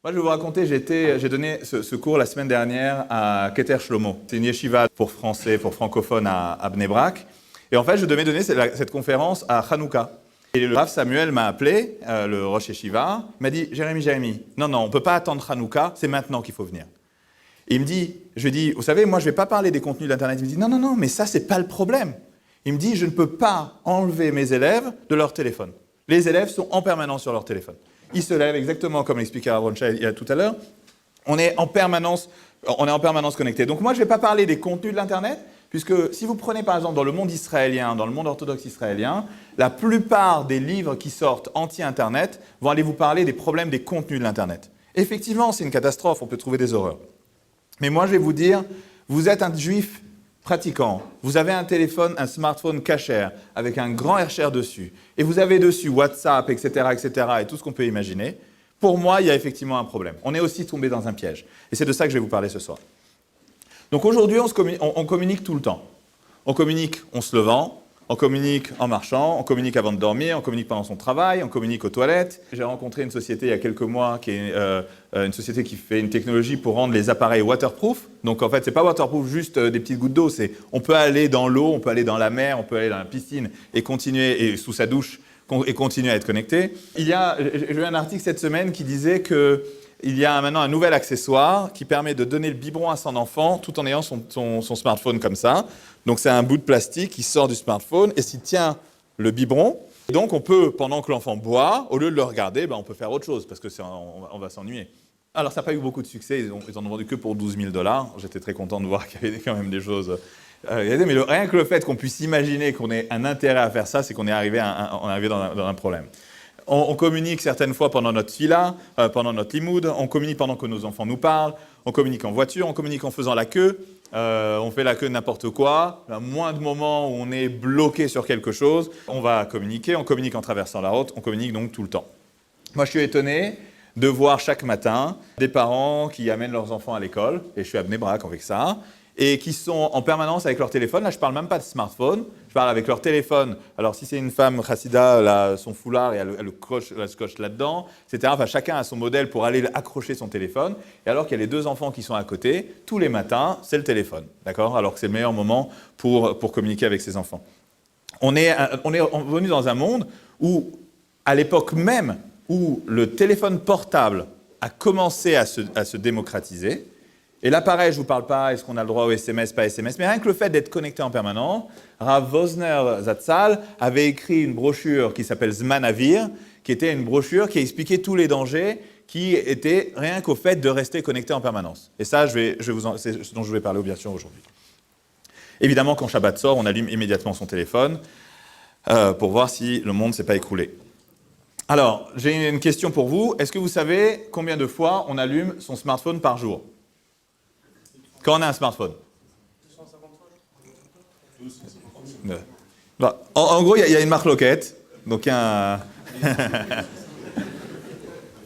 Moi, je vais vous raconter, j'ai donné ce cours la semaine dernière à Keter Shlomo. C'est une yeshiva pour français, pour francophones à Bnei Brak. Et en fait, je devais donner cette conférence à Hanouka. Et le Rav Samuel m'a appelé, le Rosh Yeshiva, il m'a dit « Jérémy, non, on ne peut pas attendre Hanouka, c'est maintenant qu'il faut venir. » Et il me dit, je lui ai dit « Vous savez, moi, je ne vais pas parler des contenus d'Internet. » Il me dit « Non, mais ça, ce n'est pas le problème. » Il me dit « Je ne peux pas enlever mes élèves de leur téléphone. Les élèves sont en permanence sur leur téléphone. » Ils se lèvent exactement comme l'expliquait Aaron Shah il y a tout à l'heure. On est en permanence connectés. Donc moi, je ne vais pas parler des contenus de l'Internet, puisque si vous prenez par exemple dans le monde israélien, dans le monde orthodoxe israélien, la plupart des livres qui sortent anti-Internet vont aller vous parler des problèmes des contenus de l'Internet. Effectivement, c'est une catastrophe, on peut trouver des horreurs. Mais moi, je vais vous dire, vous êtes un juif pratiquant, vous avez un téléphone, un smartphone kasher, avec un grand Hercher dessus, et vous avez dessus WhatsApp, etc., et tout ce qu'on peut imaginer, pour moi, il y a effectivement un problème. On est aussi tombé dans un piège. Et c'est de ça que je vais vous parler ce soir. Donc aujourd'hui, on communique tout le temps. On communique en se levant, on communique en marchant, on communique avant de dormir, on communique pendant son travail, on communique aux toilettes. J'ai rencontré une société il y a quelques mois, qui est une société qui fait une technologie pour rendre les appareils waterproof. Donc en fait, c'est pas waterproof juste des petites gouttes d'eau, c'est on peut aller dans l'eau, on peut aller dans la mer, on peut aller dans la piscine et continuer, et sous sa douche, et continuer à être connecté. J'ai eu un article cette semaine qui disait que il y a maintenant un nouvel accessoire qui permet de donner le biberon à son enfant tout en ayant son smartphone comme ça. Donc c'est un bout de plastique qui sort du smartphone et s'il tient le biberon. Et donc on peut, pendant que l'enfant boit, au lieu de le regarder, on peut faire autre chose parce qu'on va s'ennuyer. Alors ça n'a pas eu beaucoup de succès, ils en ont vendu que pour $12,000. J'étais très content de voir qu'il y avait quand même des choses. Mais rien que le fait qu'on puisse imaginer qu'on ait un intérêt à faire ça, c'est qu'on est arrivé dans un problème. On communique certaines fois pendant notre fila, pendant notre limoud, on communique pendant que nos enfants nous parlent, on communique en voiture, on communique en faisant la queue, on fait la queue de n'importe quoi. À moins de moments où on est bloqué sur quelque chose, on va communiquer, on communique en traversant la route, on communique donc tout le temps. Moi, je suis étonné de voir chaque matin des parents qui amènent leurs enfants à l'école, et je suis à Bnei Brak avec ça, et qui sont en permanence avec leur téléphone. Là, je ne parle même pas de smartphone, je parle avec leur téléphone. Alors, si c'est une femme chassida, elle a son foulard et elle scotche là-dedans, etc. Enfin, chacun a son modèle pour aller accrocher son téléphone. Et alors qu'il y a les deux enfants qui sont à côté, tous les matins, c'est le téléphone. D'accord ? Alors que c'est le meilleur moment pour communiquer avec ses enfants. On est venu dans un monde où, à l'époque même où le téléphone portable a commencé à se démocratiser, et là, pareil, je ne vous parle pas, est-ce qu'on a le droit au SMS, pas SMS, mais rien que le fait d'être connecté en permanence, Rav Wosner Zatzal avait écrit une brochure qui s'appelle Zman Avir, qui était une brochure qui expliquait tous les dangers qui étaient rien qu'au fait de rester connecté en permanence. Et ça, c'est ce dont je vais parler bien sûr aujourd'hui. Évidemment, quand Shabbat sort, on allume immédiatement son téléphone pour voir si le monde ne s'est pas écroulé. Alors, j'ai une question pour vous. Est-ce que vous savez combien de fois on allume son smartphone par jour ? Quand on a un smartphone. 250 fois. En gros, il y a une marque loquette. Donc, il y a un...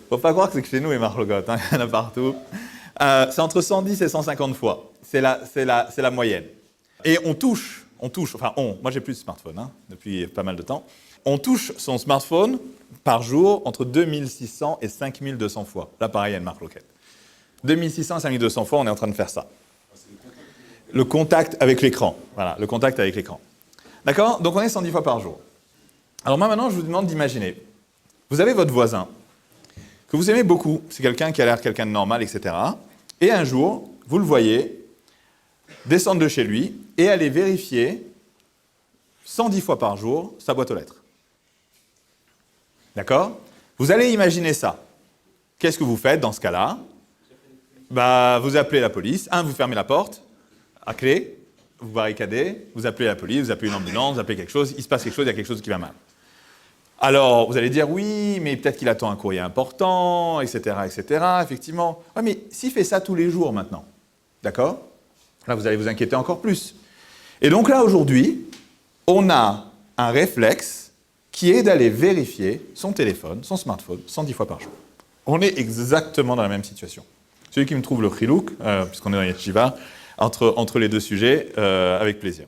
Faut pas croire que c'est que chez nous, il y a une marque loquette. Il y en a partout. C'est entre 110 et 150 fois. C'est la moyenne. Et on touche, moi j'ai plus de smartphone depuis pas mal de temps. On touche son smartphone par jour entre 2600 et 5200 fois. Là, pareil, il y a une marque loquette. 2600 et 5200 fois, on est en train de faire ça. Le contact avec l'écran. Voilà, le contact avec l'écran. D'accord ? Donc on est 110 fois par jour. Alors moi maintenant, je vous demande d'imaginer. Vous avez votre voisin, que vous aimez beaucoup, c'est quelqu'un qui a l'air quelqu'un de normal, etc. Et un jour, vous le voyez descendre de chez lui et aller vérifier 110 fois par jour sa boîte aux lettres. D'accord ? Vous allez imaginer ça. Qu'est-ce que vous faites dans ce cas-là ? Vous appelez la police. Vous fermez la porte à clé, vous barricadez, vous appelez la police, vous appelez une ambulance, vous appelez quelque chose, il se passe quelque chose, il y a quelque chose qui va mal. Alors, vous allez dire, oui, mais peut-être qu'il attend un courrier important, etc., effectivement. Oui, mais s'il fait ça tous les jours maintenant, d'accord ? Là, vous allez vous inquiéter encore plus. Et donc là, aujourd'hui, on a un réflexe qui est d'aller vérifier son téléphone, son smartphone, 110 fois par jour. On est exactement dans la même situation. Celui qui me trouve le chilouk, puisqu'on est dans Yeshiva, entre les deux sujets, avec plaisir.